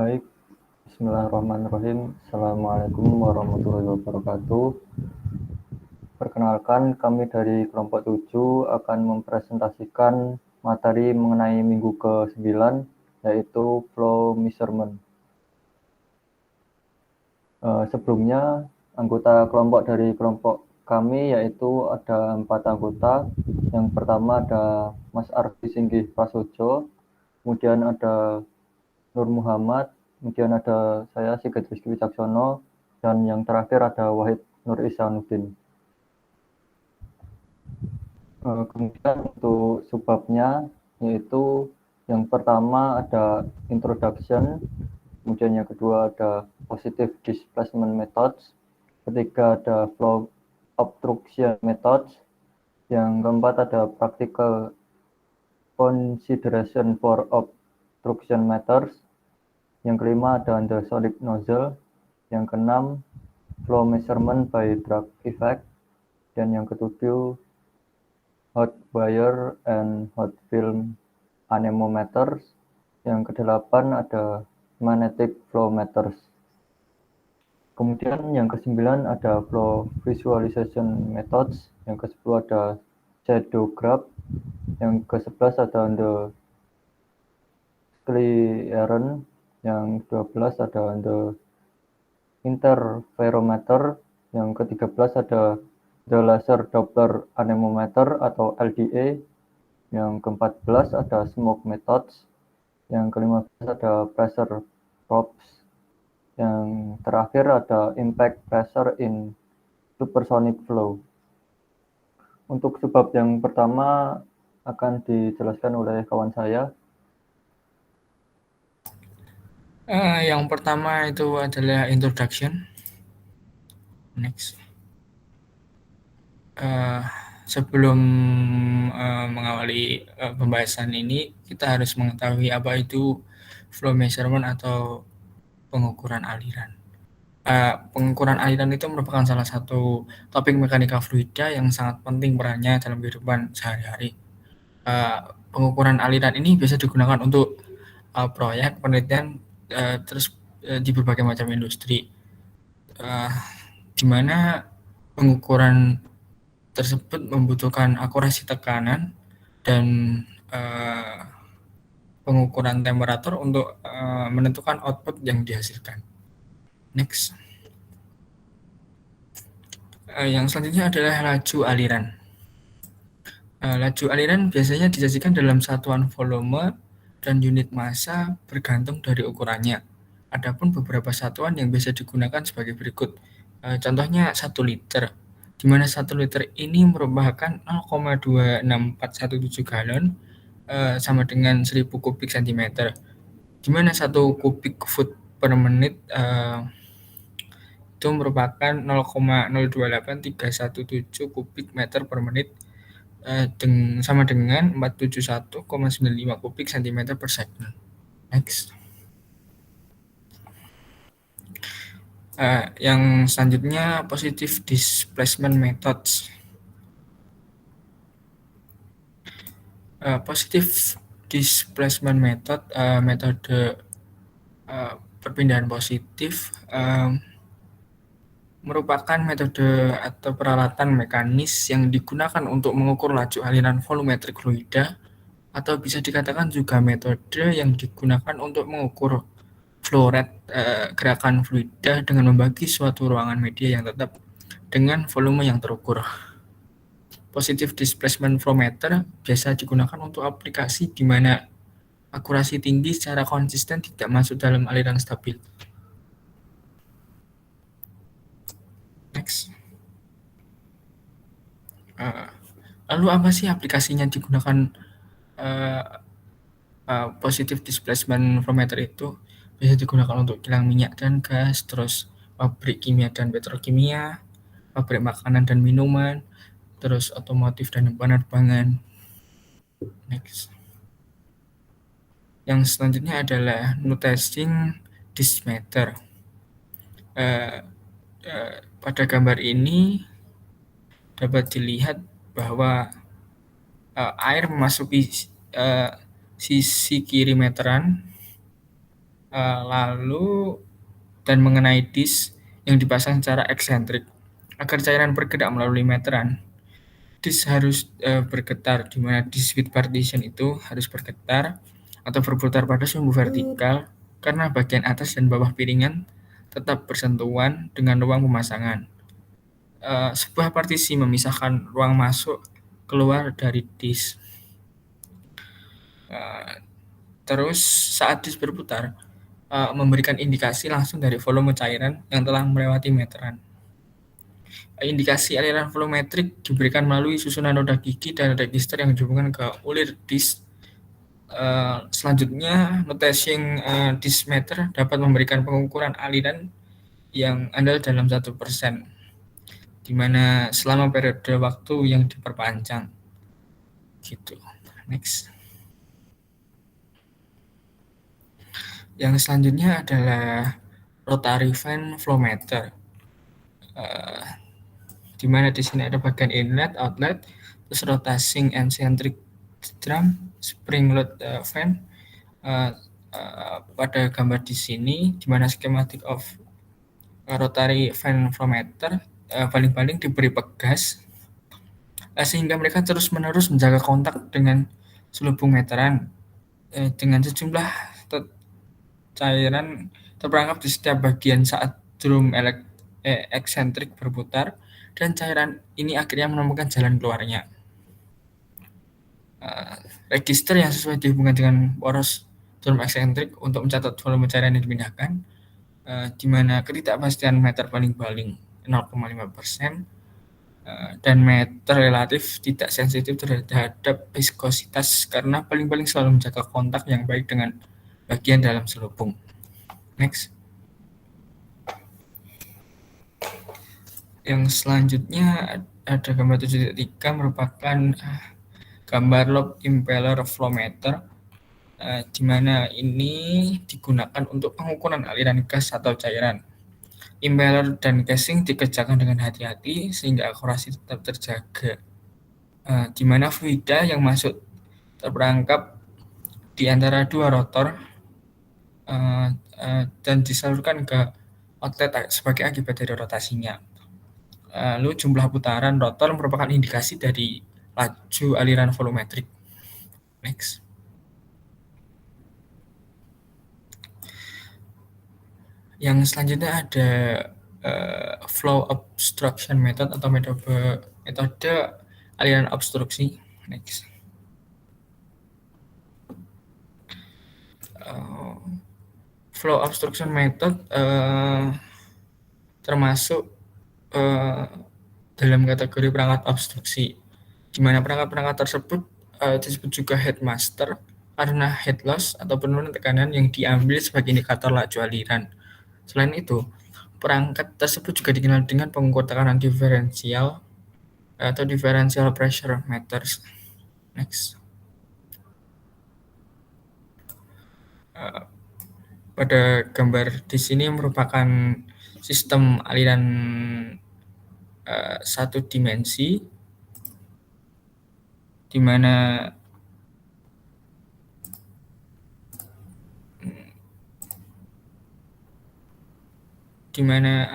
Baik, bismillahirrahmanirrahim. Assalamualaikum warahmatullahi wabarakatuh. Perkenalkan, kami dari kelompok 7 akan mempresentasikan materi mengenai minggu ke-9, yaitu flow measurement. Sebelumnya, anggota kelompok dari kelompok kami yaitu ada 4 anggota. Yang pertama ada Mas Arfi Singgih Prasojo, kemudian ada Nur Muhammad, kemudian ada saya Sigit Rizky Wicaksono, dan yang terakhir ada Wahid Nur Ihsanuddin. Kemudian untuk subbabnya yaitu yang pertama ada introduction, kemudian yang kedua ada positive displacement methods, ketiga ada flow obstruction methods, yang keempat ada practical consideration for obstruction methods, yang kelima ada undersonic nozzle, yang keenam flow measurement by drag effect, dan yang ketujuh hot wire and hot film anemometers, yang kedelapan ada magnetic flow meters. Kemudian yang ke-9 ada flow visualization methods, yang ke-10 ada shadow graph, yang ke-11 ada the clearance, yang ke-12 ada the interferometer, yang ke-13 ada the laser doppler anemometer atau LDA, yang ke-14 ada smoke methods, yang ke-15 ada pressure probes, yang terakhir ada impact pressure in supersonic flow. Untuk sebab yang pertama akan dijelaskan oleh kawan saya. Yang pertama itu adalah introduction. Next. Sebelum mengawali pembahasan ini, kita harus mengetahui apa itu flow measurement atau pengukuran aliran. Pengukuran aliran itu merupakan salah satu topik mekanika fluida yang sangat penting perannya dalam kehidupan sehari-hari. Pengukuran aliran ini biasa digunakan untuk proyek penelitian terus di berbagai macam industri, di mana pengukuran tersebut membutuhkan akurasi tekanan dan pengukuran temperatur untuk menentukan output yang dihasilkan. Next. Yang selanjutnya adalah laju aliran. Laju aliran biasanya disajikan dalam satuan volume dan unit massa bergantung dari ukurannya. Adapun beberapa satuan yang biasa digunakan sebagai berikut. Contohnya 1 liter, di mana 1 liter ini merupakan 0,26417 galon sama dengan 1000 kubik cm, di mana 1 kubik foot per menit itu merupakan 0,028317 kubik meter per menit, sama dengan 471,95 kubik cm per second. Next. Yang selanjutnya positive displacement methods. Positive displacement method, metode perpindahan positif, merupakan metode atau peralatan mekanis yang digunakan untuk mengukur laju aliran volumetrik fluida, atau bisa dikatakan juga metode yang digunakan untuk mengukur flow rate gerakan fluida dengan membagi suatu ruangan media yang tetap dengan volume yang terukur. Positive displacement flow meter biasa digunakan untuk aplikasi di mana akurasi tinggi secara konsisten tidak masuk dalam aliran stabil. Next. Lalu apa sih aplikasinya digunakan positive displacement flow meter itu? Bisa digunakan untuk kilang minyak dan gas, terus pabrik kimia dan petrokimia, pabrik makanan dan minuman, terus otomotif dan penerbangan. Next. Yang selanjutnya adalah noticing this meter. Pada gambar ini dapat dilihat bahwa air memasuki sisi kiri meteran lalu dan mengenai disk yang dipasang secara eksentrik. Agar cairan bergerak melalui meteran, disk harus bergetar, di mana disk with partition itu harus bergetar atau berputar pada sumbu vertikal karena bagian atas dan bawah piringan tetap bersentuhan dengan ruang pemasangan. Sebuah partisi memisahkan ruang masuk keluar dari disk. Terus saat disk berputar, memberikan indikasi langsung dari volume cairan yang telah melewati meteran. Indikasi aliran volumetrik diberikan melalui susunan roda gigi dan register yang dihubungkan ke ulir disk. Selanjutnya, notation disk meter dapat memberikan pengukuran aliran yang andal dalam 1%, di mana selama periode waktu yang diperpanjang. Gitu. Next. Yang selanjutnya adalah rotary fan flow meter. Di mana di sini ada bagian inlet, outlet, terus rotating and centric drum, spring load fan. Pada gambar di sini, di mana schematic of rotary fan flow meter, paling-paling diberi pegas, sehingga mereka terus-menerus menjaga kontak dengan selubung meteran dengan sejumlah cairan terperangkap di setiap bagian saat drum eksentrik berputar, dan cairan ini akhirnya menemukan jalan keluarnya. Register yang sesuai dihubungkan dengan poros drum eksentrik untuk mencatat volume cairan yang dipindahkan, di mana ketidakpastian meter paling-paling 0,5%, dan meter relatif tidak sensitif terhadap viskositas karena paling-paling selalu menjaga kontak yang baik dengan bagian dalam selubung. Next. Yang selanjutnya ada gambar 7.3 merupakan gambar lobe impeller flow meter, di mana ini digunakan untuk pengukuran aliran gas atau cairan. Impeller dan casing dikerjakan dengan hati-hati sehingga akurasi tetap terjaga, di mana fluida yang masuk terperangkap di antara dua rotor dan disalurkan ke outlet sebagai akibat dari rotasinya. Lalu jumlah putaran rotor merupakan indikasi dari laju aliran volumetrik. Next. Yang selanjutnya ada flow obstruction method atau metode aliran obstruksi. Next. Flow obstruction method termasuk dalam kategori perangkat obstruksi, di mana perangkat-perangkat tersebut disebut juga headmaster karena head loss atau penurunan tekanan yang diambil sebagai indikator laju aliran. Selain itu, perangkat tersebut juga dikenal dengan pengukur tekanan diferensial atau differential pressure meters. Next. Pada gambar di sini merupakan sistem aliran satu dimensi, di mana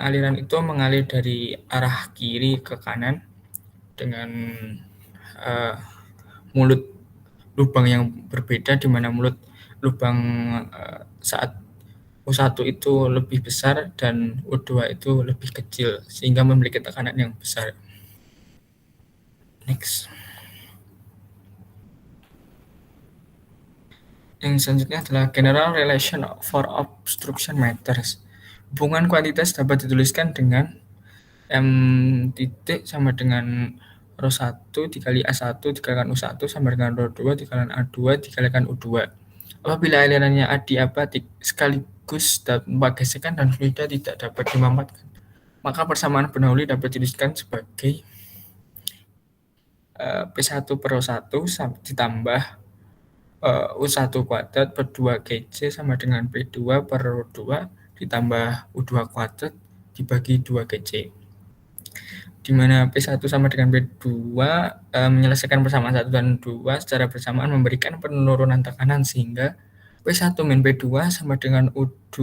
aliran itu mengalir dari arah kiri ke kanan dengan mulut lubang yang berbeda, di mana mulut lubang saat U1 itu lebih besar dan U2 itu lebih kecil, sehingga memiliki tekanan yang besar. Next. Yang selanjutnya adalah general relation for obstruction meters. Hubungan kuantitas dapat dituliskan dengan M titik sama dengan Rho 1 dikali A1 dikalikan U1 sama dengan Rho 2 dikalikan A2 dikalikan U2. Apabila alirannya adiabatik sekaligus tanpa gesekan dan fluida tidak dapat dimamatkan, maka persamaan Bernoulli dapat dituliskan sebagai P1 per Rho 1 ditambah U1 kuadrat per 2 GC sama dengan P2 per Rho 2 ditambah U2 kuadrat dibagi 2 GC, di mana P1 sama dengan P2 menyelesaikan persamaan 1 dan 2 secara bersamaan memberikan penurunan tekanan, sehingga P1 min P2 sama dengan U2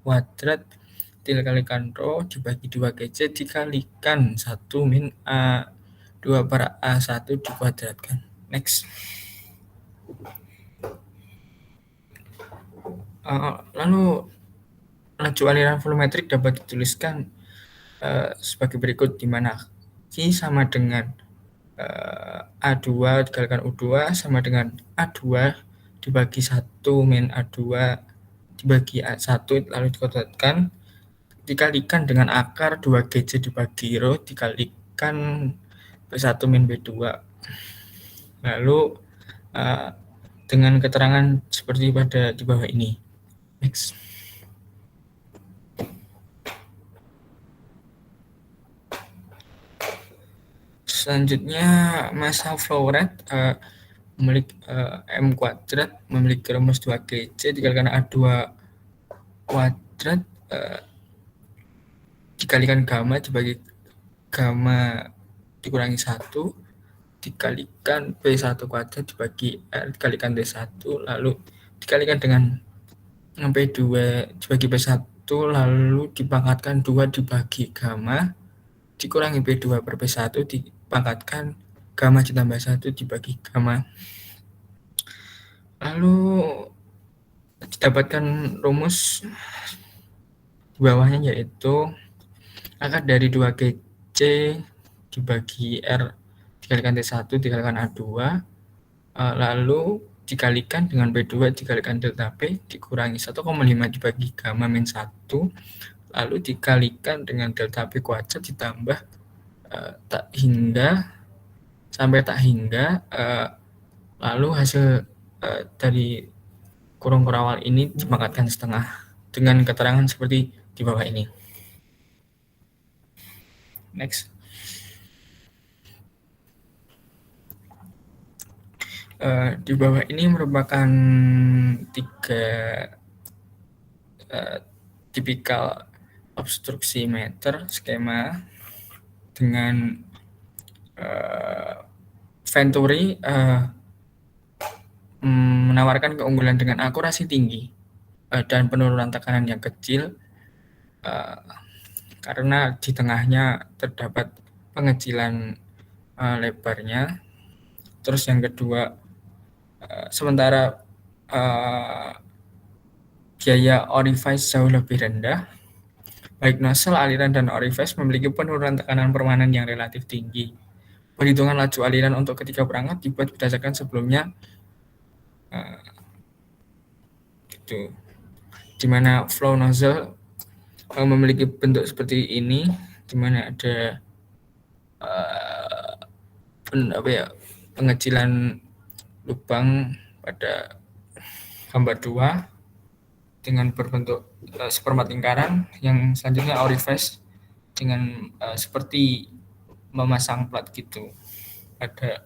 kuadrat dikalikan Rho dibagi 2GC dikalikan 1 min A2 per A1 dikuadratkan. Next. Lalu laju aliran volumetrik dapat dituliskan sebagai berikut, di mana Q sama dengan A2 dikalikan U2 sama dengan A2 dibagi 1 min A2 dibagi A1 lalu dikuadratkan dikalikan dengan akar 2GC dibagi Rho dikalikan P1 min P2. Lalu dengan keterangan seperti pada di bawah ini. Next. Selanjutnya massa flow rate memiliki M kuadrat memiliki rumus 2GC dikalikan A2 kuadrat dikalikan gamma dibagi gamma dikurangi 1 dikalikan P1 kuadrat dibagi R dikalikan D1 lalu dikalikan dengan P2 dibagi P1 lalu dipangkatkan 2 dibagi gamma dikurangi P2 per P1 dipangkatkan gamma ditambah 1 dibagi gamma. Lalu didapatkan rumus di bawahnya yaitu akar dari 2GC dibagi R dikalikan T1 dikalikan A2 lalu dikalikan dengan P2 dikalikan delta P dikurangi 1,5 dibagi gamma min 1 lalu dikalikan dengan delta P kuadrat ditambah tak hingga sampai tak hingga lalu hasil dari kurung kurawal ini dipangkatkan setengah dengan keterangan seperti di bawah ini. Next. Di bawah ini merupakan 3 tipikal obstruksi meter skema dengan Venturi menawarkan keunggulan dengan akurasi tinggi dan penurunan tekanan yang kecil karena di tengahnya terdapat pengecilan lebarnya. Terus yang kedua, sementara biaya orifice jauh lebih rendah, baik nozzle, aliran, dan orifice memiliki penurunan tekanan permanen yang relatif tinggi. Perhitungan laju aliran untuk ketiga perangkat dibuat berdasarkan sebelumnya, gitu. Di mana flow nozzle memiliki bentuk seperti ini, di mana ada pengecilan lubang pada gambar 2 dengan berbentuk seperempat lingkaran. Yang selanjutnya orifice dengan seperti memasang plat gitu pada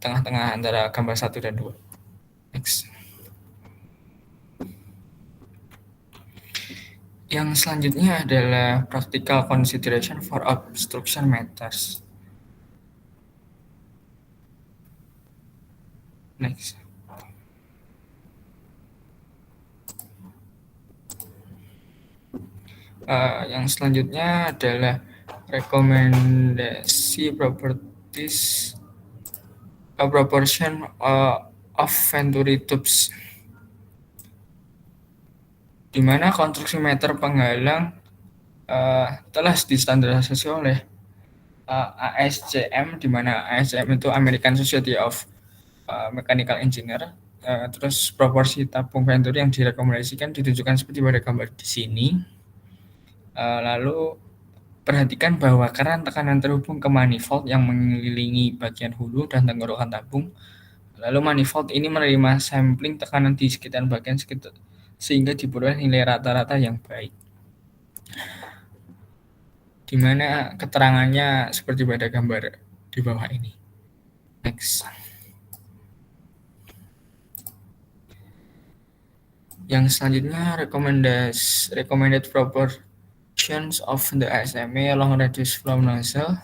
tengah-tengah antara gambar 1 dan 2. Next. Yang selanjutnya adalah practical consideration for obstruction meters. Next. Yang selanjutnya adalah rekomendasi properties proportion of Venturi tubes, di mana konstruksi meter penghalang telah distandarisasi oleh ASCM, di mana ASCM itu American Society of Mechanical Engineer. Terus proporsi tabung Venturi yang direkomendasikan ditunjukkan seperti pada gambar di sini. Lalu perhatikan bahwa keran tekanan terhubung ke manifold yang mengelilingi bagian hulu dan tenggorokan tabung. Lalu manifold ini menerima sampling tekanan di sekitar bagian sekitar sehingga diperoleh nilai rata-rata yang baik. Di mana keterangannya seperti pada gambar di bawah ini. Next. Yang selanjutnya recommended proportions of the ASME long radius flow nozzle.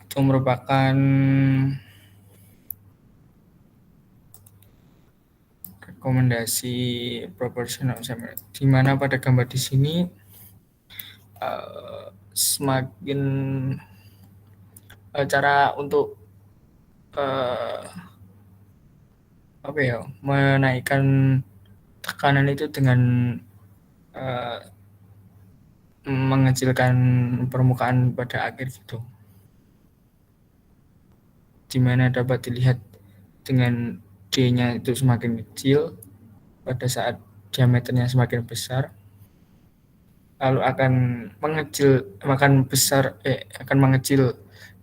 Itu merupakan rekomendasi proportional di mana pada gambar di sini semakin cara untuk apa ya, menaikkan tekanan itu dengan mengecilkan permukaan pada akhir gitu, dimana dapat dilihat dengan D-nya itu semakin kecil pada saat diameternya semakin besar, lalu akan mengecil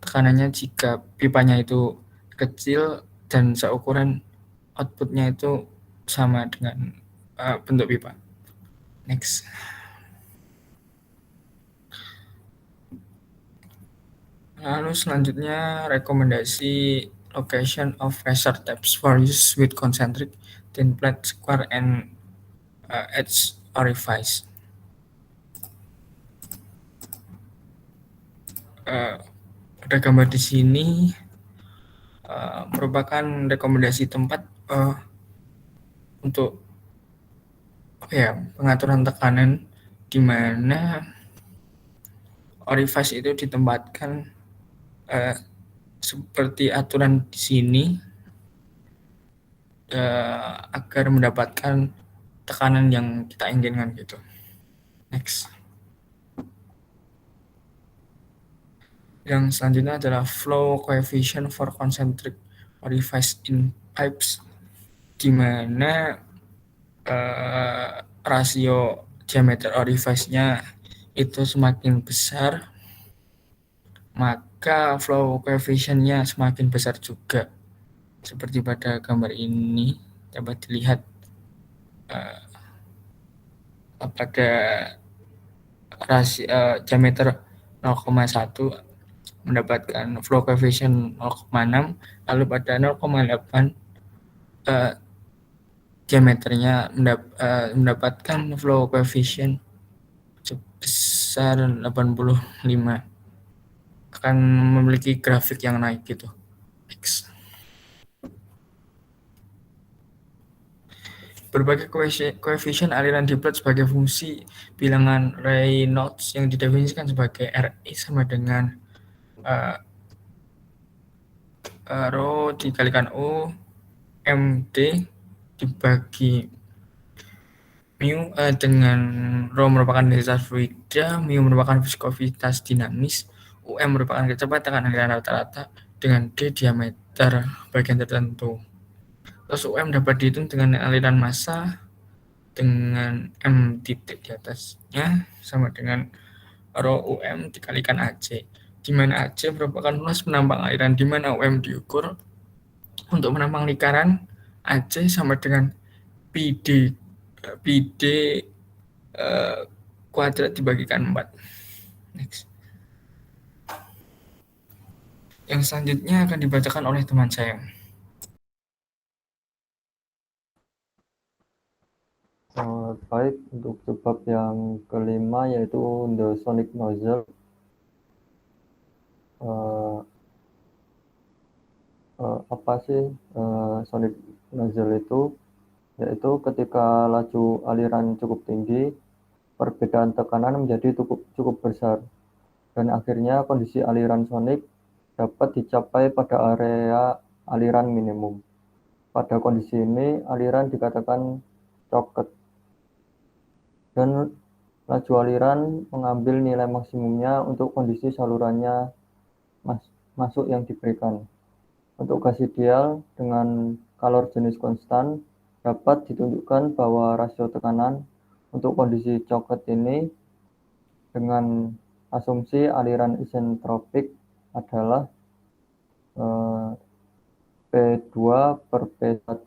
tekanannya jika pipanya itu kecil dan seukuran outputnya itu sama dengan bentuk pipa. Next. Lalu selanjutnya rekomendasi location of pressure taps for use with concentric thin plate square and edge orifice. Pada gambar di sini merupakan rekomendasi tempat untuk pengaturan tekanan, di mana orifice itu ditempatkan seperti aturan di sini agar mendapatkan tekanan yang kita inginkan gitu. Next. Yang selanjutnya adalah flow coefficient for concentric orifice in pipes, di mana rasio diameter orifice-nya itu semakin besar, maka flow coefficient-nya semakin besar juga. Seperti pada gambar ini dapat dilihat pada rasio diameter 0,1 mendapatkan flow coefficient 0,6, lalu pada 0,8 diameternya mendapatkan flow coefficient sebesar 85, akan memiliki grafik yang naik gitu. Next. Berbagai koefisien aliran di plate sebagai fungsi bilangan Reynolds yang didefinisikan sebagai RE sama dengan rho dikalikan U MD dibagi mu dengan rho merupakan densitas fluida, mu merupakan viskositas dinamis, UM merupakan kecepatan aliran rata-rata dengan D diameter bagian tertentu. Terus UM dapat dihitung dengan aliran massa dengan M titik di atasnya sama dengan rho UM dikalikan AC, di mana AC merupakan luas penambang aliran, di mana UM diukur untuk menambang lingkaran, AC sama dengan PD kuadrat dibagikan 4. Next. Yang selanjutnya akan dibacakan oleh teman saya. Baik, untuk sebab yang kelima yaitu the sonic nozzle. Apa sih sonic nozzle itu? Yaitu ketika laju aliran cukup tinggi, perbedaan tekanan menjadi cukup besar, dan akhirnya kondisi aliran sonik dapat dicapai pada area aliran minimum. Pada kondisi ini, aliran dikatakan choket, dan laju aliran mengambil nilai maksimumnya untuk kondisi salurannya masuk yang diberikan. Untuk gas ideal dengan kalor jenis konstan, dapat ditunjukkan bahwa rasio tekanan untuk kondisi choket ini dengan asumsi aliran isentropik adalah P2 per P1,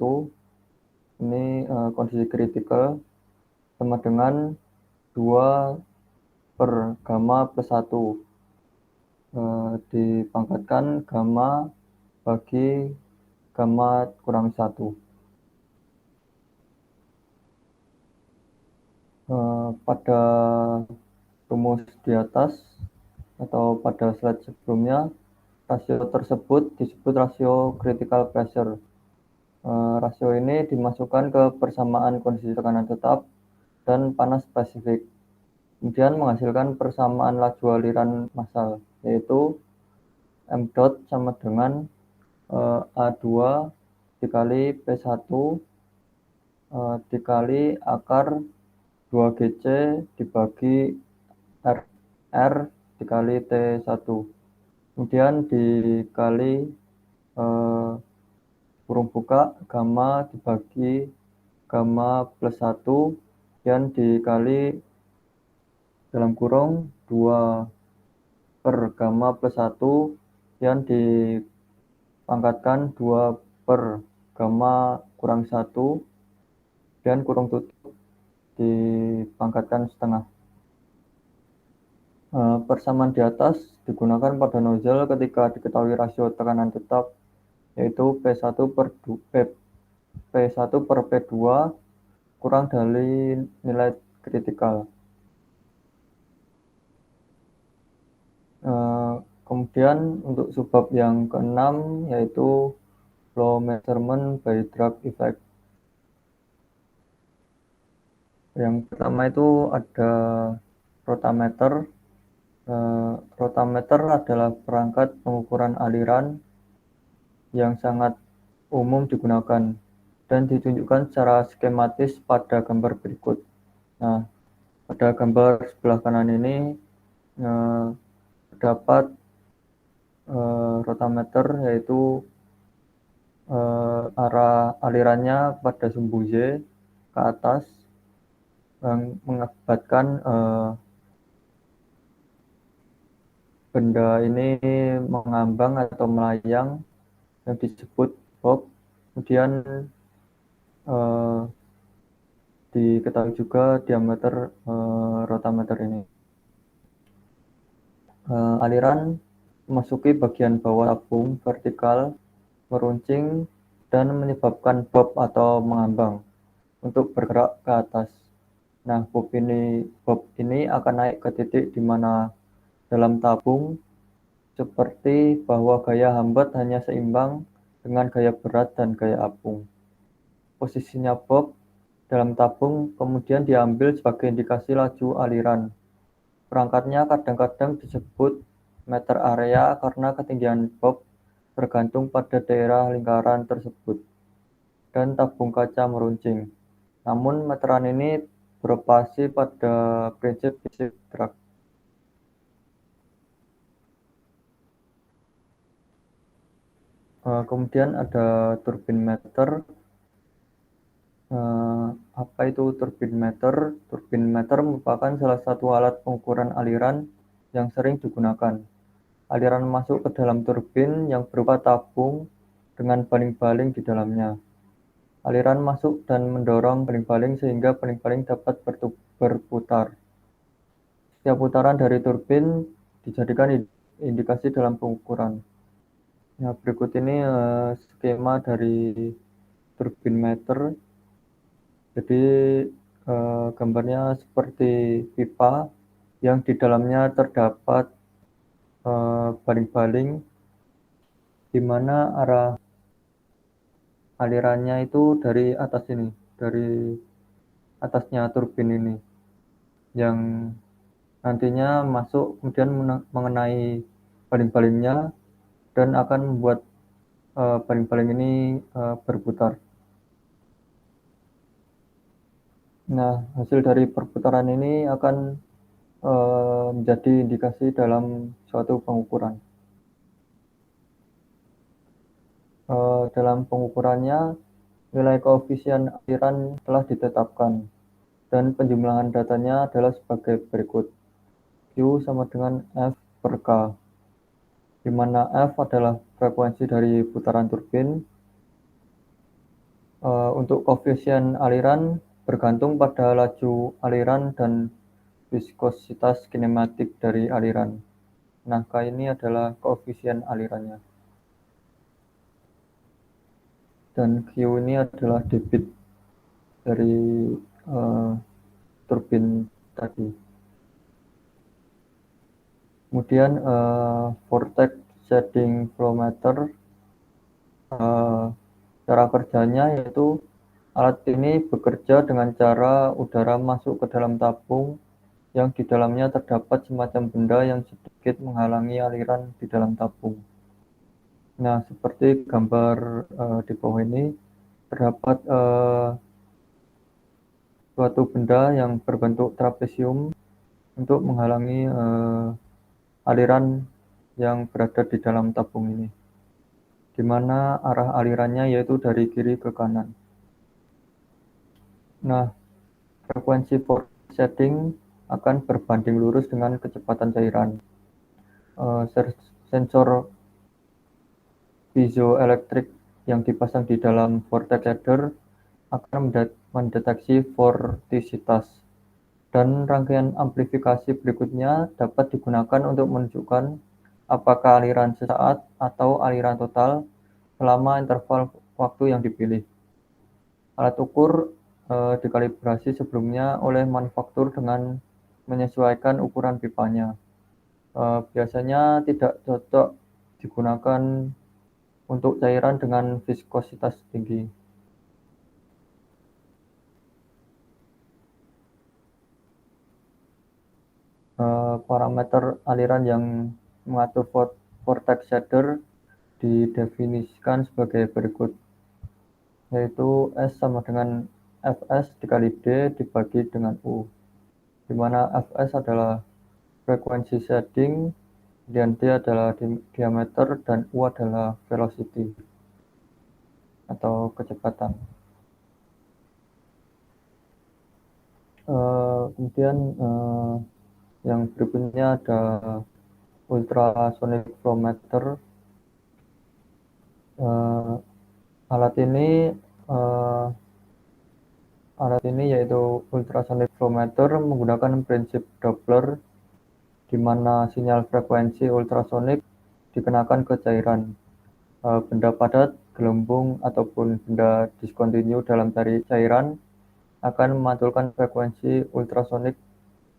ini kondisi kritikal, sama dengan 2 per gamma plus 1 dipangkatkan gamma bagi gamma kurang 1. Pada rumus di atas atau pada slide sebelumnya, rasio tersebut disebut rasio critical pressure. Rasio ini dimasukkan ke persamaan kondisi tekanan tetap dan panas spesifik, kemudian menghasilkan persamaan laju aliran massal, yaitu M dot sama dengan A2 dikali P1 dikali akar 2GC dibagi R dikali T1, kemudian dikali kurung buka gamma dibagi gamma plus 1, dan dikali dalam kurung 2 per gamma plus 1, dan dipangkatkan 2 per gamma kurang 1, dan kurung tutup dipangkatkan setengah. Persamaan di atas digunakan pada nozzle ketika diketahui rasio tekanan tetap, yaitu P1 per P2 kurang dari nilai kritikal. Kemudian untuk subbab yang keenam, yaitu flow measurement by drag effect. Yang pertama itu ada rotameter. Rotameter adalah perangkat pengukuran aliran yang sangat umum digunakan dan ditunjukkan secara skematis pada gambar berikut. Nah, pada gambar sebelah kanan ini terdapat rotameter, yaitu arah alirannya pada sumbu Z ke atas yang mengakibatkan benda ini mengambang atau melayang yang disebut bob. Kemudian diketahui juga diameter rotameter ini. Aliran memasuki bagian bawah tabung vertikal, meruncing, dan menyebabkan bob atau mengambang untuk bergerak ke atas. Nah, bob ini akan naik ke titik di mana dalam tabung, seperti bahwa gaya hambat hanya seimbang dengan gaya berat dan gaya apung. Posisinya bob dalam tabung kemudian diambil sebagai indikasi laju aliran. Perangkatnya kadang-kadang disebut meter area karena ketinggian bob bergantung pada daerah lingkaran tersebut dan tabung kaca meruncing. Namun meteran ini beroperasi pada prinsip fisik drag. Kemudian ada turbin meter. Apa itu turbin meter? Turbin meter merupakan salah satu alat pengukuran aliran yang sering digunakan. Aliran masuk ke dalam turbin yang berupa tabung dengan baling-baling di dalamnya. Aliran masuk dan mendorong baling-baling sehingga baling-baling dapat berputar. Setiap putaran dari turbin dijadikan indikasi dalam pengukuran. Nah, berikut ini skema dari turbin meter. Jadi gambarnya seperti pipa yang di dalamnya terdapat baling-baling, di mana arah alirannya itu dari atas ini, dari atasnya turbin ini, yang nantinya masuk kemudian mengenai baling-balingnya dan akan membuat baling-baling ini berputar. Nah, hasil dari perputaran ini akan menjadi indikasi dalam suatu pengukuran. Dalam pengukurannya, nilai koefisien aliran telah ditetapkan, dan penjumlahan datanya adalah sebagai berikut. Q sama dengan F per K, di mana F adalah frekuensi dari putaran turbin. Untuk koefisien aliran bergantung pada laju aliran dan viskositas kinematik dari aliran. Nah, K ini adalah koefisien alirannya. Dan Q ini adalah debit dari turbin tadi. Kemudian vortex shading flow meter. Cara kerjanya yaitu alat ini bekerja dengan cara udara masuk ke dalam tabung yang di dalamnya terdapat semacam benda yang sedikit menghalangi aliran di dalam tabung. Nah, seperti gambar di bawah ini, terdapat suatu benda yang berbentuk trapesium untuk menghalangi aliran yang berada di dalam tabung ini, di mana arah alirannya yaitu dari kiri ke kanan. Nah, frekuensi force setting akan berbanding lurus dengan kecepatan cairan. Sensor piezoelektrik yang dipasang di dalam vortex shader akan mendeteksi vortisitas, dan rangkaian amplifikasi berikutnya dapat digunakan untuk menunjukkan apakah aliran sesaat atau aliran total selama interval waktu yang dipilih. Alat ukur dikalibrasi sebelumnya oleh manufaktur dengan menyesuaikan ukuran pipanya. Biasanya tidak cocok digunakan untuk cairan dengan viskositas tinggi. Parameter aliran yang mengatur vortex shader didefinisikan sebagai berikut, yaitu S sama dengan Fs dikali D dibagi dengan U, di mana Fs adalah frekuensi shading, dan D adalah diameter, dan U adalah velocity atau kecepatan. Kemudian yang berikutnya ada ultrasonic flow meter. Alat ini yaitu ultrasonic flow meter menggunakan prinsip Doppler, di mana sinyal frekuensi ultrasonik dikenakan ke cairan, benda padat, gelembung, ataupun benda diskontinu dalam cairan akan memantulkan frekuensi ultrasonik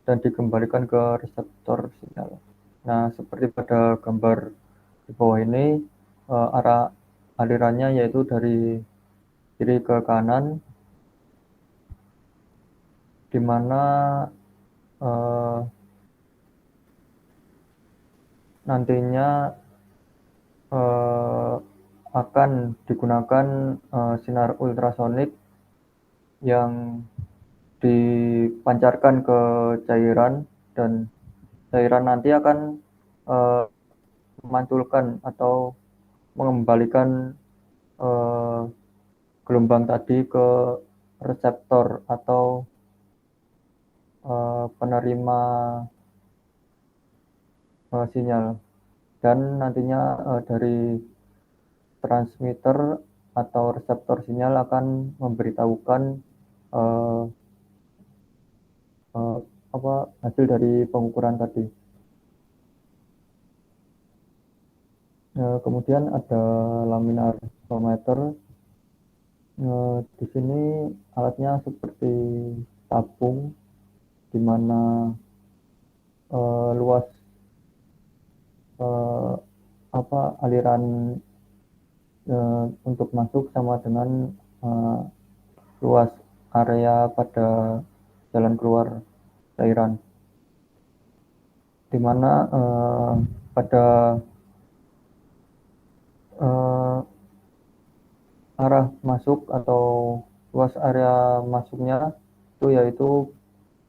dan dikembalikan ke reseptor sinyal. Nah, seperti pada gambar di bawah ini, arah alirannya yaitu dari kiri ke kanan, di mana nantinya akan digunakan sinar ultrasonik yang dipancarkan ke cairan, dan cairan nanti akan memantulkan atau mengembalikan gelombang tadi ke reseptor atau penerima sinyal, dan nantinya dari transmitter atau reseptor sinyal akan memberitahukan hasil dari pengukuran tadi. Kemudian ada laminar flow meter. Di sini alatnya seperti tabung, di mana luas aliran untuk masuk sama dengan luas area pada jalan keluar cairan, di mana pada arah masuk atau luas area masuknya itu yaitu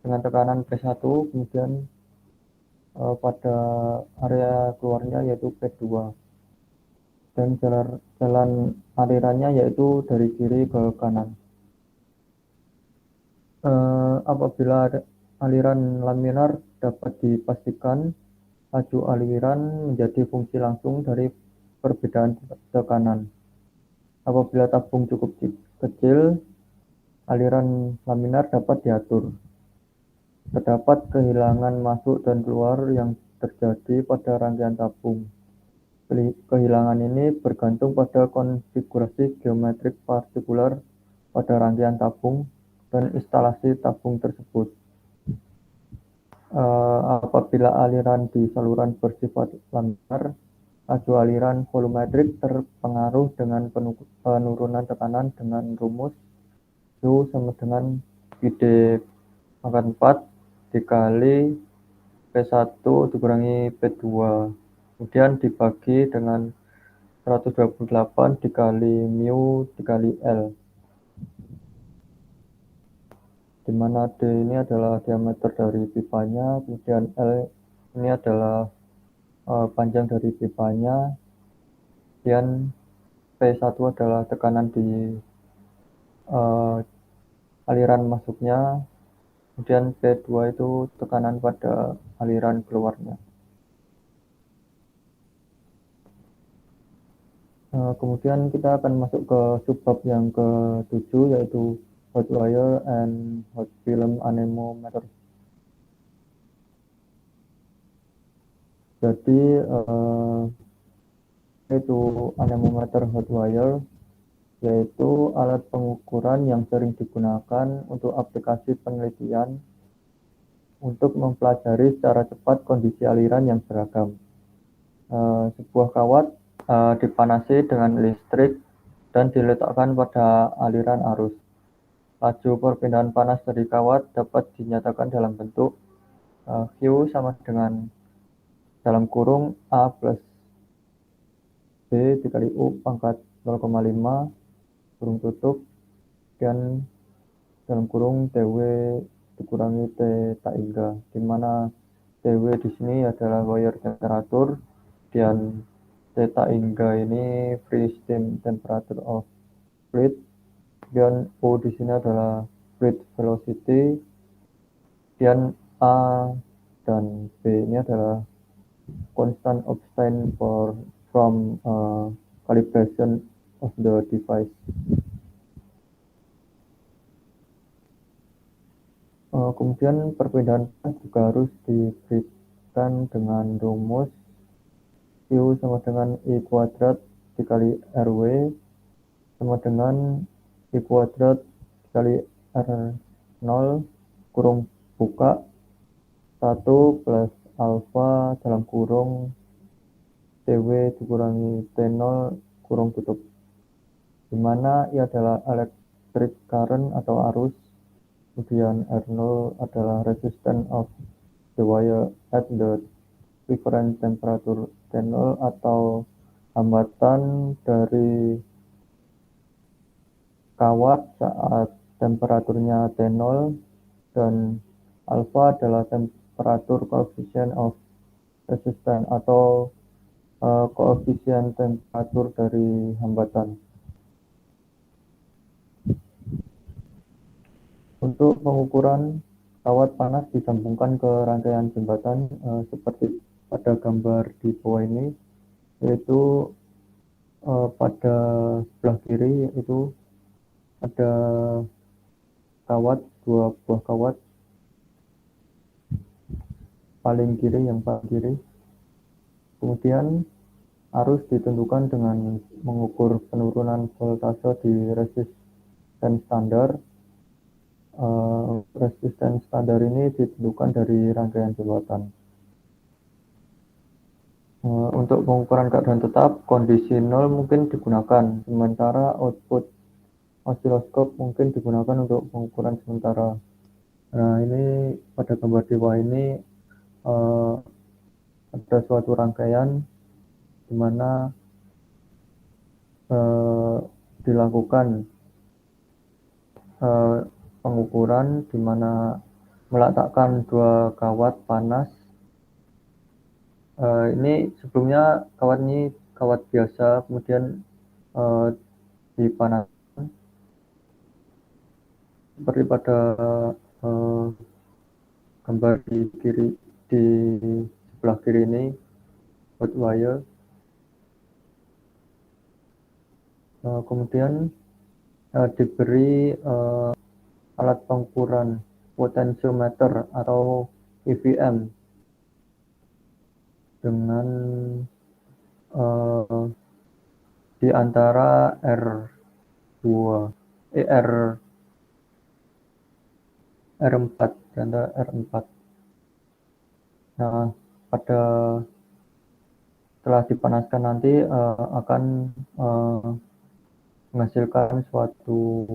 dengan tekanan P1, kemudian pada area keluarnya yaitu P2, dan jalan alirannya yaitu dari kiri ke kanan. Apabila aliran laminar dapat dipastikan, laju aliran menjadi fungsi langsung dari perbedaan tekanan. Apabila tabung cukup kecil, aliran laminar dapat diatur. Terdapat kehilangan masuk dan keluar yang terjadi pada rangkaian tabung. Kehilangan ini bergantung pada konfigurasi geometrik partikular pada rangkaian tabung dan instalasi tabung tersebut. Apabila aliran di saluran bersifat laminar, Laju aliran volumetrik terpengaruh dengan penurunan tekanan dengan rumus U sama dengan PD pangkat 4 dikali P1 dikurangi P2. Kemudian dibagi dengan 128 dikali mu dikali L. Di mana D ini adalah diameter dari pipanya, kemudian L ini adalah panjang dari pipanya, kemudian P1 adalah tekanan di aliran masuknya, kemudian P2 itu tekanan pada aliran keluarnya. Kemudian kita akan masuk ke subbab yang ke-7, yaitu hot wire and hot film anemometer. Jadi itu anemometer hot wire, yaitu alat pengukuran yang sering digunakan untuk aplikasi penelitian untuk mempelajari secara cepat kondisi aliran yang beragam. Sebuah kawat dipanasi dengan listrik dan diletakkan pada aliran arus. Laju perpindahan panas dari kawat dapat dinyatakan dalam bentuk Q sama dengan dalam kurung A plus B dikali U pangkat 0,5 kurung tutup, dan dalam kurung TW dikurangi T tak hingga, di mana TW di sini adalah wire temperature dan Theta hingga ini free steam temperature of fluid, dan O di sini adalah fluid velocity, dan A dan B ini adalah constant obtain from calibration of the device. Kemudian perpindahan panas juga harus diberikan dengan rumus Q sama dengan I kuadrat dikali RW sama dengan I kuadrat dikali R0 kurung buka 1 plus alfa dalam kurung TW dikurangi T0 kurung tutup, di mana I adalah electric current atau arus, kemudian R0 adalah resistance of the wire at the reference temperature T0 atau hambatan dari kawat saat temperaturnya T0, dan alfa adalah temperatur coefficient of resistance atau koefisien temperatur dari hambatan. Untuk pengukuran kawat panas disambungkan ke rangkaian jembatan seperti pada gambar di bawah ini, yaitu pada sebelah kiri itu ada kawat, 2 buah kawat, paling kiri, yang paling kiri. Kemudian arus ditentukan dengan mengukur penurunan voltase di resisten standar. Resisten standar ini ditentukan dari rangkaian jembatan. Untuk pengukuran keadaan tetap, kondisi 0 mungkin digunakan, sementara output osiloskop mungkin digunakan untuk pengukuran sementara. Nah, ini pada gambar di bawah ini ada suatu rangkaian di mana dilakukan pengukuran, di mana meletakkan 2 kawat panas. Ini sebelumnya kawat ini kawat biasa, kemudian dipanaskan seperti pada gambar di sebelah kiri ini, hot wire. Kemudian diberi alat pengukuran potentiometer atau EVM dengan di antara R4 dan R4. Nah, pada setelah dipanaskan nanti akan menghasilkan suatu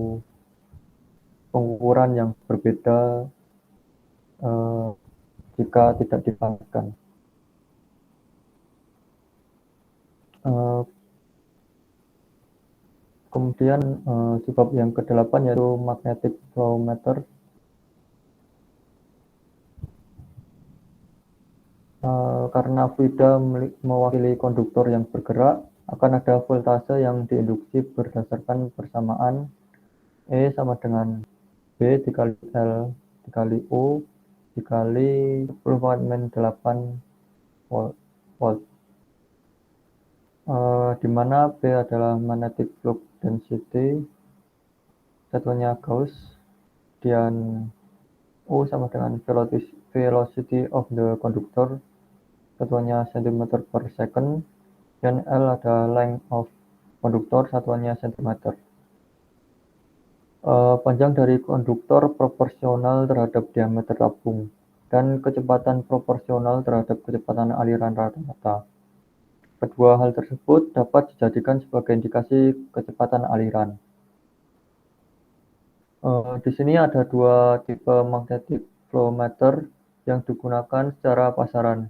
pengukuran yang berbeda jika tidak dipanaskan. Kemudian sebab yang ke-8 yaitu magnetic flow meter. Karena fluida mewakili konduktor yang bergerak, akan ada voltase yang diinduksi berdasarkan persamaan E sama dengan B dikali L dikali O dikali 10⁻8 volt. Di mana B adalah magnetic flux density, satuannya Gauss, dan O sama dengan velocity of the conductor, satuannya cm per second, dan L adalah length of konduktor, satuannya cm. Panjang dari konduktor proporsional terhadap diameter tabung, dan kecepatan proporsional terhadap kecepatan aliran rata-rata. Kedua hal tersebut dapat dijadikan sebagai indikasi kecepatan aliran. Di sini ada dua tipe magnetic flow meter yang digunakan secara pasaran.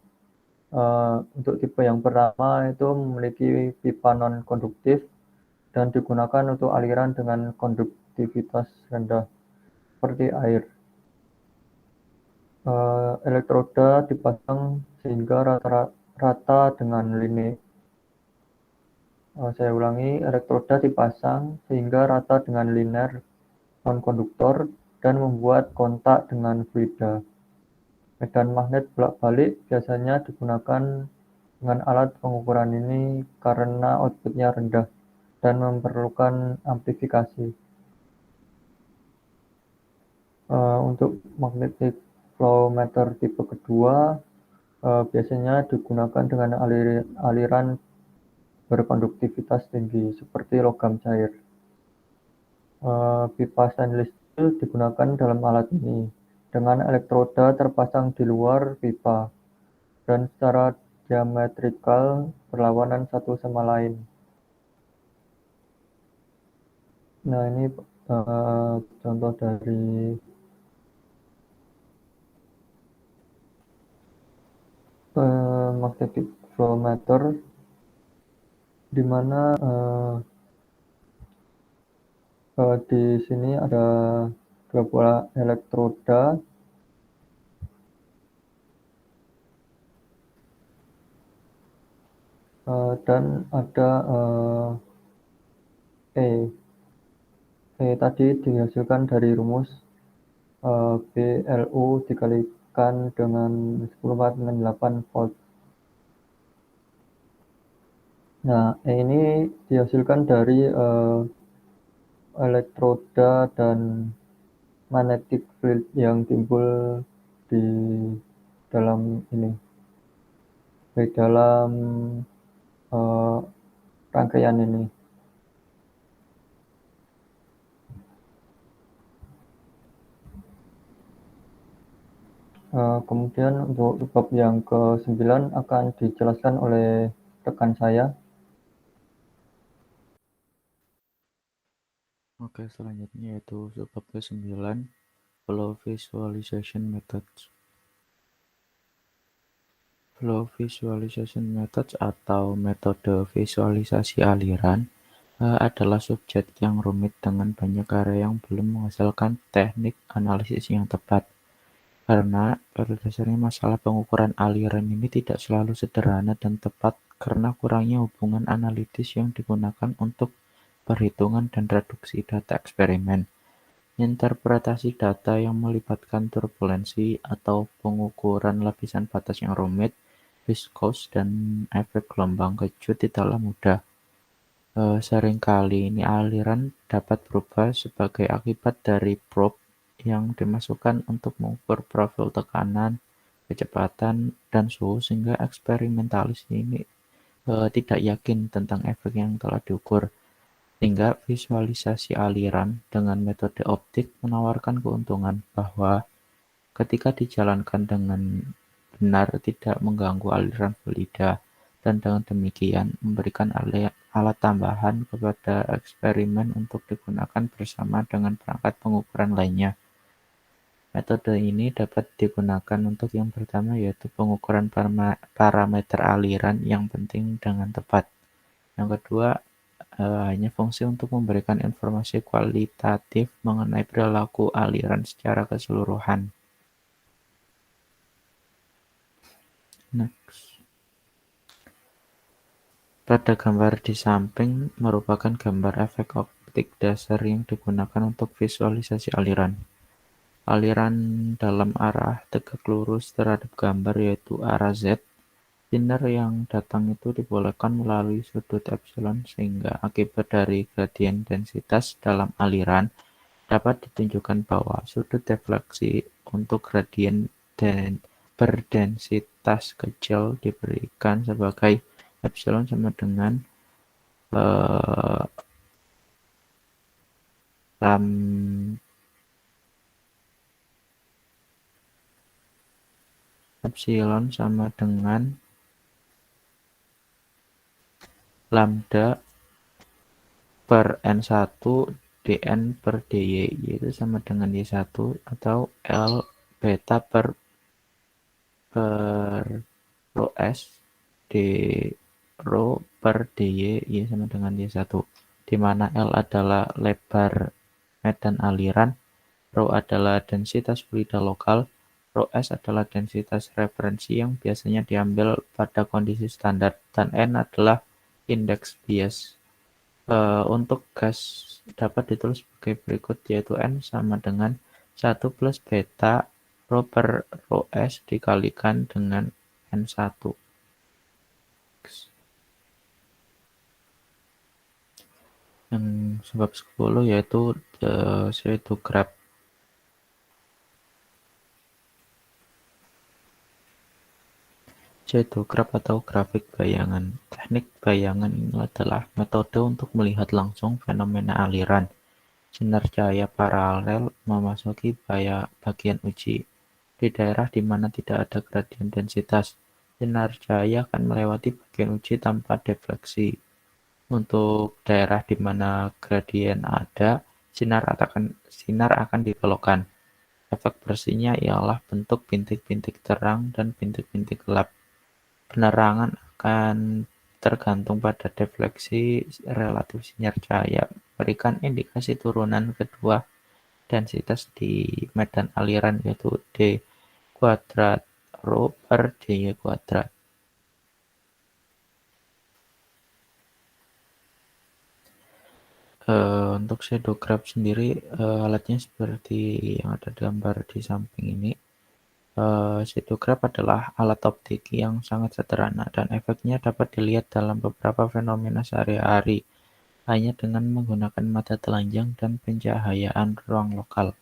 Untuk tipe yang pertama itu memiliki pipa non-konduktif dan digunakan untuk aliran dengan konduktivitas rendah, seperti air. Elektroda dipasang sehingga rata dengan linear. Saya ulangi, elektroda dipasang sehingga rata dengan linear non-konduktor dan membuat kontak dengan fluida. Medan magnet bolak-balik biasanya digunakan dengan alat pengukuran ini karena outputnya rendah dan memerlukan amplifikasi. Untuk magnetic flow meter tipe kedua biasanya digunakan dengan aliran berkonduktivitas tinggi seperti logam cair. Pipa stainless steel digunakan dalam alat ini dengan elektroda terpasang di luar pipa dan secara diametrikal berlawanan satu sama lain. Nah, ini contoh dari magnetic flow meter, di mana di sini ada dua buah elektroda dan ada E tadi dihasilkan dari rumus BLU dikalikan dengan 10⁻8 volt. Nah, E ini dihasilkan dari elektroda dan magnetic field yang timbul di dalam ini, di dalam rangkaian ini. Kemudian untuk sebab yang ke-9 akan dijelaskan oleh rekan saya. Oke, selanjutnya yaitu sebab ke-9, Flow Visualization Methods. Flow Visualization Methods atau metode visualisasi aliran adalah subjek yang rumit dengan banyak area yang belum menghasilkan teknik analisis yang tepat. Karena pada dasarnya masalah pengukuran aliran ini tidak selalu sederhana dan tepat karena kurangnya hubungan analitis yang digunakan untuk perhitungan dan reduksi data eksperimen. Interpretasi data yang melibatkan turbulensi atau pengukuran lapisan batas yang rumit, viskos, dan efek gelombang kejut tidaklah mudah. Seringkali ini aliran dapat berubah sebagai akibat dari probe yang dimasukkan untuk mengukur profil tekanan, kecepatan, dan suhu sehingga eksperimentalis ini tidak yakin tentang efek yang telah diukur. Sehingga visualisasi aliran dengan metode optik menawarkan keuntungan bahwa ketika dijalankan dengan benar tidak mengganggu aliran fluida, dan dengan demikian memberikan alat tambahan kepada eksperimen untuk digunakan bersama dengan perangkat pengukuran lainnya. Metode ini dapat digunakan untuk yang pertama, yaitu pengukuran parameter aliran yang penting dengan tepat. Yang kedua, hanya fungsi untuk memberikan informasi kualitatif mengenai perilaku aliran secara keseluruhan. Next. Pada gambar di samping merupakan gambar efek optik dasar yang digunakan untuk visualisasi aliran. Aliran dalam arah tegak lurus terhadap gambar, yaitu arah Z. Sinar yang datang itu dibolehkan melalui sudut epsilon, sehingga akibat dari gradien densitas dalam aliran dapat ditunjukkan bahwa sudut defleksi untuk gradien berdensitas kecil diberikan sebagai epsilon sama dengan epsilon sama dengan lambda per N1 dN per dy, yaitu sama dengan Y1 atau L beta per rho S d rho per dy, Y sama dengan Y1, di mana L adalah lebar medan aliran, rho adalah densitas fluida lokal, rho S adalah densitas referensi yang biasanya diambil pada kondisi standar, dan N adalah indeks bias. Untuk gas dapat ditulis sebagai berikut, yaitu N sama dengan 1 plus beta rho per rho S dikalikan dengan N1. Yang sebab 10 yaitu pseudograph. Pseudograph atau grafik bayangan. Teknik bayangan ini adalah metode untuk melihat langsung fenomena aliran. Sinar cahaya paralel memasuki bagian uji. Di daerah di mana tidak ada gradien densitas, sinar cahaya akan melewati bagian uji tanpa defleksi. Untuk daerah di mana gradien ada, sinar akan dibelokkan. Efek bersihnya ialah bentuk bintik-bintik terang dan bintik-bintik gelap. Penerangan akan tergantung pada defleksi relatif sinar cahaya, memberikan indikasi turunan kedua densitas di medan aliran, yaitu d kuadrat rho per dy kuadrat. Untuk pseudograph sendiri, alatnya seperti yang ada gambar di samping ini. Pseudograph adalah alat optik yang sangat sederhana dan efeknya dapat dilihat dalam beberapa fenomena sehari-hari hanya dengan menggunakan mata telanjang dan pencahayaan ruang lokal.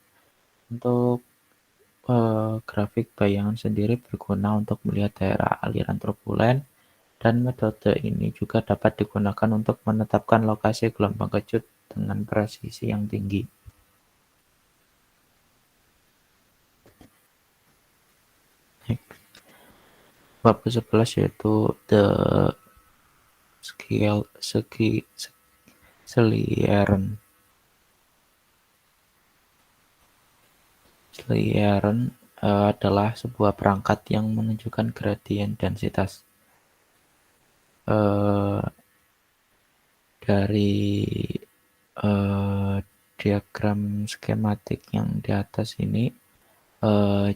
Untuk grafik bayangan sendiri berguna untuk melihat daerah aliran turbulen, dan metode ini juga dapat digunakan untuk menetapkan lokasi gelombang kejut dengan presisi yang tinggi. Bab ke-11 yaitu the Schlieren. Schlieren adalah sebuah perangkat yang menunjukkan gradien densitas. Dari diagram skematik yang di atas ini,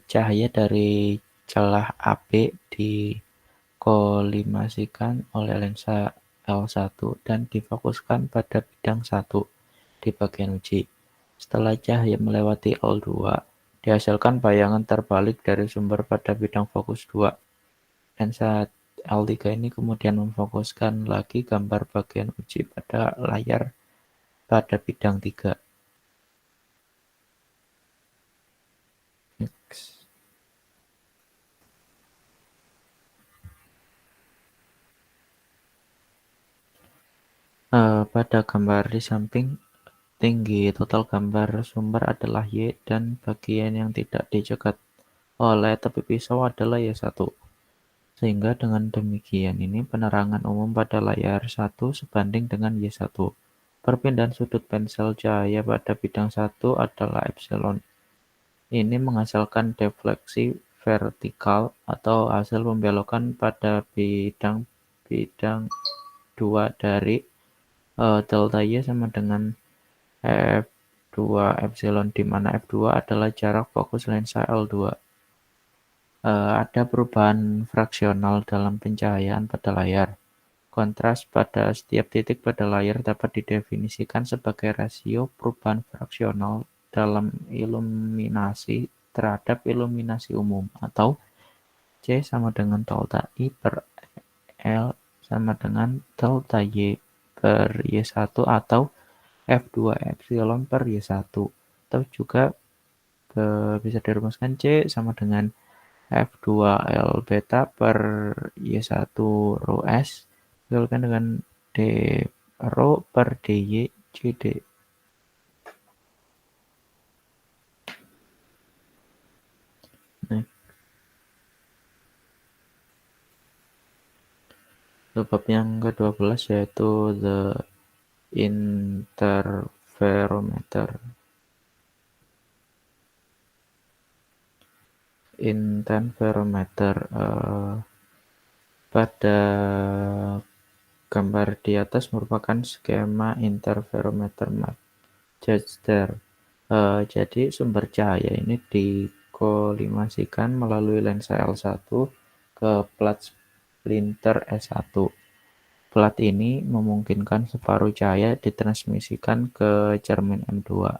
cahaya dari celah AB dikolimasikan oleh lensa L1 dan difokuskan pada bidang 1 di bagian uji. Setelah cahaya melewati L2, dihasilkan bayangan terbalik dari sumber pada bidang fokus 2. Lensa L3 ini kemudian memfokuskan lagi gambar bagian uji pada layar pada bidang 3. Next. Pada gambar di samping, tinggi total gambar sumber adalah Y dan bagian yang tidak dicegat oleh tepi pisau adalah Y1. Sehingga dengan demikian ini penerangan umum pada layar 1 sebanding dengan Y1. Perpindahan sudut pensel cahaya pada bidang 1 adalah epsilon. Ini menghasilkan defleksi vertikal atau hasil pembelokan pada bidang 2 dari delta Y sama dengan F2 epsilon, di mana F2 adalah jarak fokus lensa L2. Ada perubahan fraksional dalam pencahayaan pada layar. Kontras pada setiap titik pada layar dapat didefinisikan sebagai rasio perubahan fraksional dalam iluminasi terhadap iluminasi umum, atau C sama dengan delta I per L sama dengan delta Y per Y1 atau F2 epsilon per Y1. Atau juga bisa dirumuskan C sama dengan F2 L beta per Y1 rho S dikalikan dengan D rho per DY CD. Nah, bab yang ke-12 yaitu the interferometer. Interferometer, pada gambar di atas merupakan skema interferometer Manchester. Jadi sumber cahaya ini dikolimasikan melalui lensa L1 ke plat splinter S1. Plat ini memungkinkan separuh cahaya ditransmisikan ke cermin M2,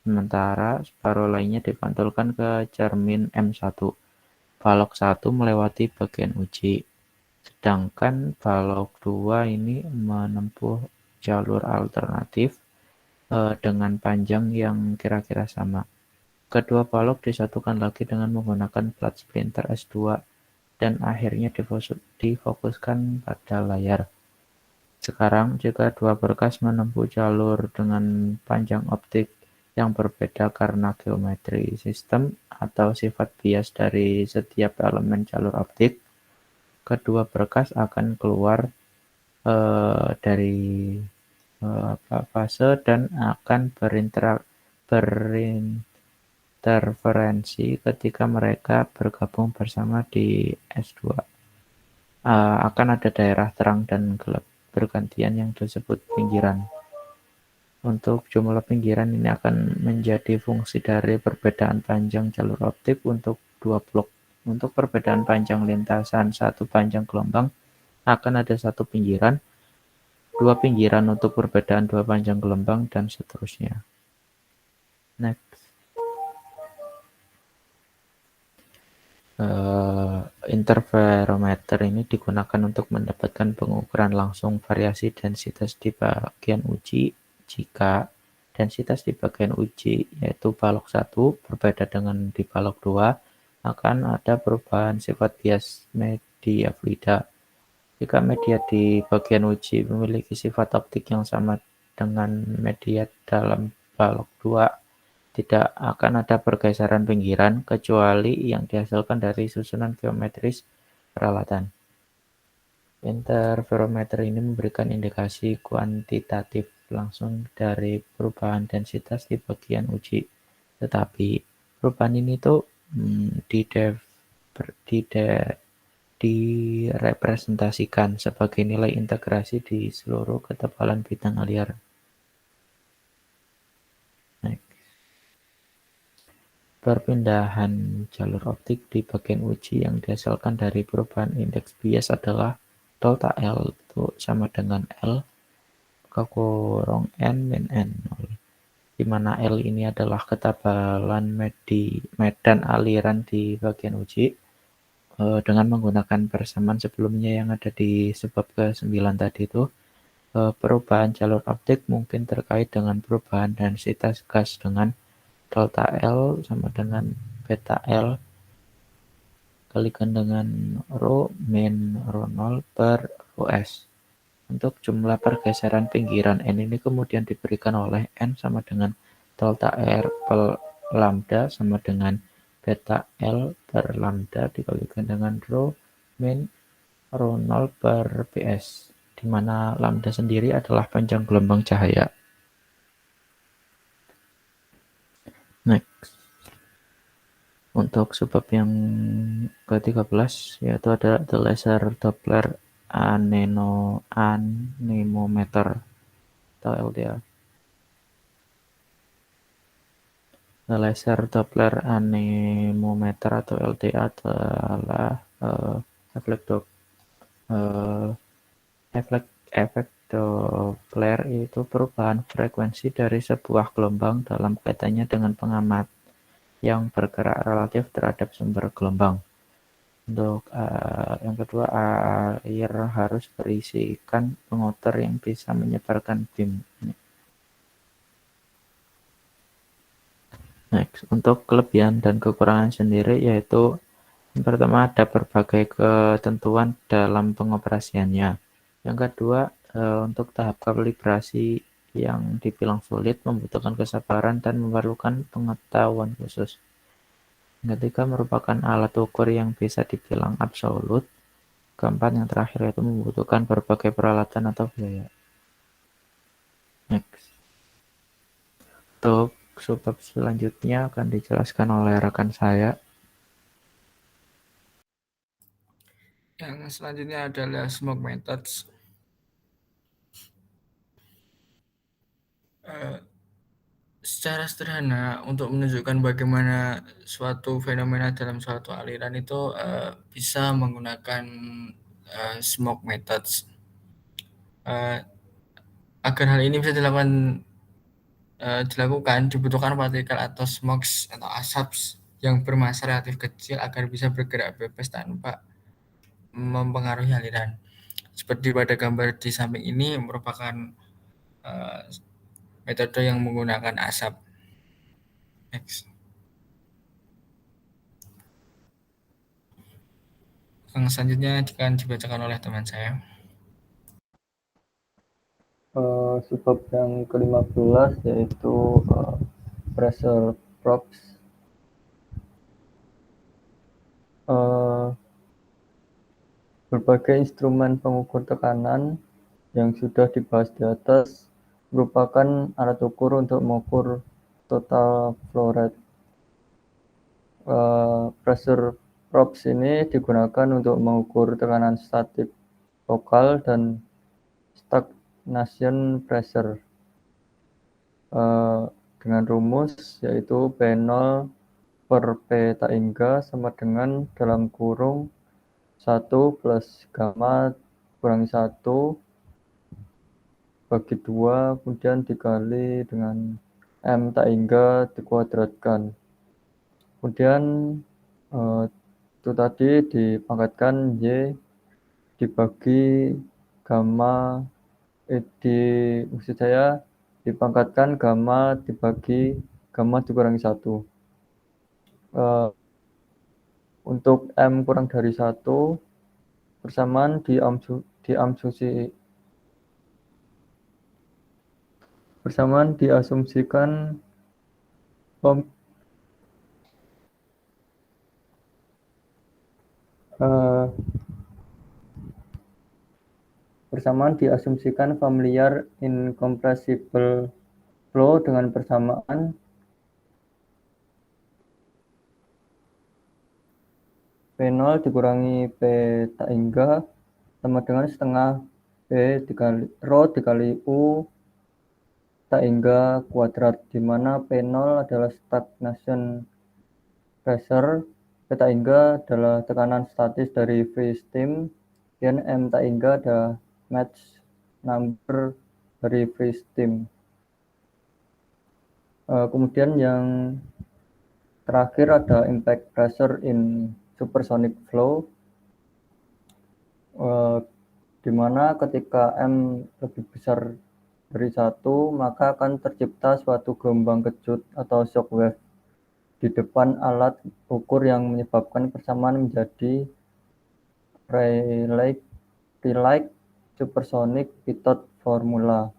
sementara separuh lainnya dipantulkan ke cermin M1. Balok 1 melewati bagian uji, sedangkan balok 2 ini menempuh jalur alternatif dengan panjang yang kira-kira sama. Kedua balok disatukan lagi dengan menggunakan plat splinter S2 dan akhirnya difokuskan pada layar. Sekarang, jika dua berkas menempuh jalur dengan panjang optik yang berbeda karena geometri sistem atau sifat bias dari setiap elemen jalur optik, kedua berkas akan keluar dari fase dan akan berinterferensi ketika mereka bergabung bersama di S2. Akan ada daerah terang dan gelap bergantian yang disebut pinggiran. Untuk jumlah pinggiran ini akan menjadi fungsi dari perbedaan panjang jalur optik untuk dua blok. Untuk perbedaan panjang lintasan satu panjang gelombang akan ada satu pinggiran, dua pinggiran untuk perbedaan dua panjang gelombang, dan seterusnya. Next. Interferometer ini digunakan untuk mendapatkan pengukuran langsung variasi densitas di bagian uji jika densitas di bagian uji yaitu balok 1 berbeda dengan di balok 2, akan ada perubahan sifat bias media fluida. Jika media di bagian uji memiliki sifat optik yang sama dengan media dalam balok 2, tidak akan ada pergeseran pinggiran kecuali yang dihasilkan dari susunan geometris peralatan. Interferometer ini memberikan indikasi kuantitatif langsung dari perubahan densitas di bagian uji, tetapi perubahan ini tuh direpresentasikan sebagai nilai integrasi di seluruh ketebalan bidang aliran. Perpindahan jalur optik di bagian uji yang dihasilkan dari perubahan indeks bias adalah delta L itu sama dengan L kurang N min N0, di mana L ini adalah ketebalan medan aliran di bagian uji. Dengan menggunakan persamaan sebelumnya yang ada di sebab ke-9 tadi itu, perubahan jalur optik mungkin terkait dengan perubahan densitas gas dengan delta L sama dengan beta L kalikan dengan rho min rho 0 per rho S. Untuk jumlah pergeseran pinggiran N ini kemudian diberikan oleh N sama dengan delta R per lambda sama dengan beta L per lambda dikalikan dengan rho min ρ0/ps, di mana lambda sendiri adalah panjang gelombang cahaya. Next. Untuk subbab yang ke-13 yaitu ada the laser Doppler anemometer atau LDA. The laser Doppler anemometer atau LDA adalah efek Doppler itu perubahan frekuensi dari sebuah gelombang dalam kaitannya dengan pengamat yang bergerak relatif terhadap sumber gelombang. Untuk yang kedua, air harus berisikan penguter yang bisa menyebarkan beam. Next, untuk kelebihan dan kekurangan sendiri yaitu yang pertama ada berbagai ketentuan dalam pengoperasiannya. Yang kedua, untuk tahap kalibrasi yang dibilang sulit, membutuhkan kesabaran dan memerlukan pengetahuan khusus. Yang ketiga merupakan alat ukur yang bisa dibilang absolut. Keempat, yang terakhir yaitu membutuhkan berbagai peralatan atau biaya. Next. Untuk subbab selanjutnya akan dijelaskan oleh rekan saya. Yang selanjutnya adalah smoke methods. Secara sederhana untuk menunjukkan bagaimana suatu fenomena dalam suatu aliran itu bisa menggunakan smoke methods. Agar hal ini bisa dilakukan dibutuhkan partikel atau smokes atau asap yang bermassa relatif kecil agar bisa bergerak bebas tanpa mempengaruhi aliran. Seperti pada gambar di samping ini merupakan metode yang menggunakan asap. Next. Yang selanjutnya akan dibacakan oleh teman saya. Subbab yang ke-15 yaitu pressure probes. Berbagai instrumen pengukur tekanan yang sudah dibahas di atas merupakan alat ukur untuk mengukur total flow rate. Pressure probes ini digunakan untuk mengukur tekanan statik lokal dan stagnation pressure dengan rumus yaitu P0 per P taingga sama dengan dalam kurung 1 plus gamma kurangi 1 bagi 2 kemudian dikali dengan M taingga dikuadratkan. Kemudian itu tadi dipangkatkan Y dibagi gamma maksud saya dipangkatkan gamma dibagi gamma dikurangi 1. Untuk M kurang dari 1 persamaan diasumsikan familiar incompressible flow dengan persamaan P0 dikurangi P taingga sama dengan setengah P dikali rho dikali U taingga kuadrat, di mana P0 adalah stagnation pressure, P taingga adalah tekanan statis dari free steam, dan M taingga adalah match number dari free steam. Kemudian yang terakhir ada impact pressure in supersonic flow, di mana ketika M lebih besar dari 1 maka akan tercipta suatu gelombang kejut atau shock wave di depan alat ukur yang menyebabkan persamaan menjadi Rayleigh supersonic pitot formula.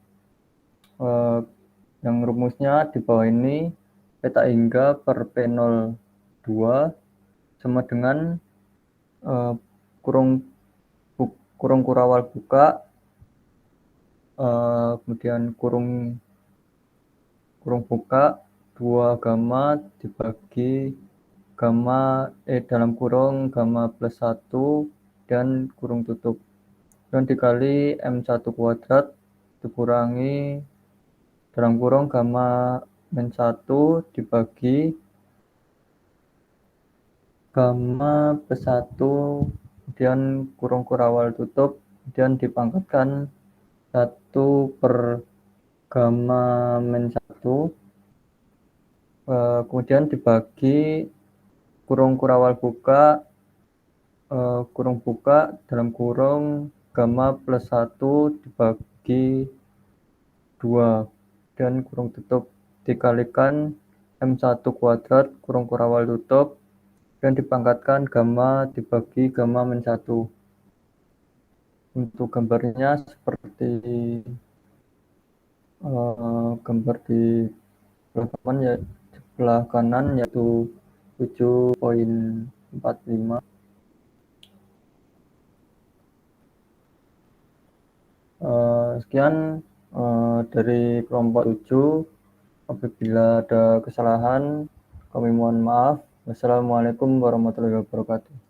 Yang rumusnya di bawah ini P taingga per P02 sama dengan kurung kurawal buka, kemudian kurung buka 2 gamma dibagi gamma dalam kurung gamma plus 1 dan kurung tutup, dan dikali M1 kuadrat dikurangi dalam kurung gamma min 1 dibagi gamma plus 1, kemudian kurung kurawal tutup, kemudian dipangkatkan 1 per gamma min 1, kemudian dibagi kurung kurawal buka, kurung buka dalam kurung gamma plus 1 dibagi 2 dan kurung tutup dikalikan M1 kuadrat kurung kurawal tutup dan dipangkatkan gamma dibagi gamma min 1. Untuk gambarnya seperti gambar di sebelah kanan yaitu 7.45. Sekian dari kelompok 7. Apabila ada kesalahan, kami mohon maaf. Wassalamualaikum warahmatullahi wabarakatuh.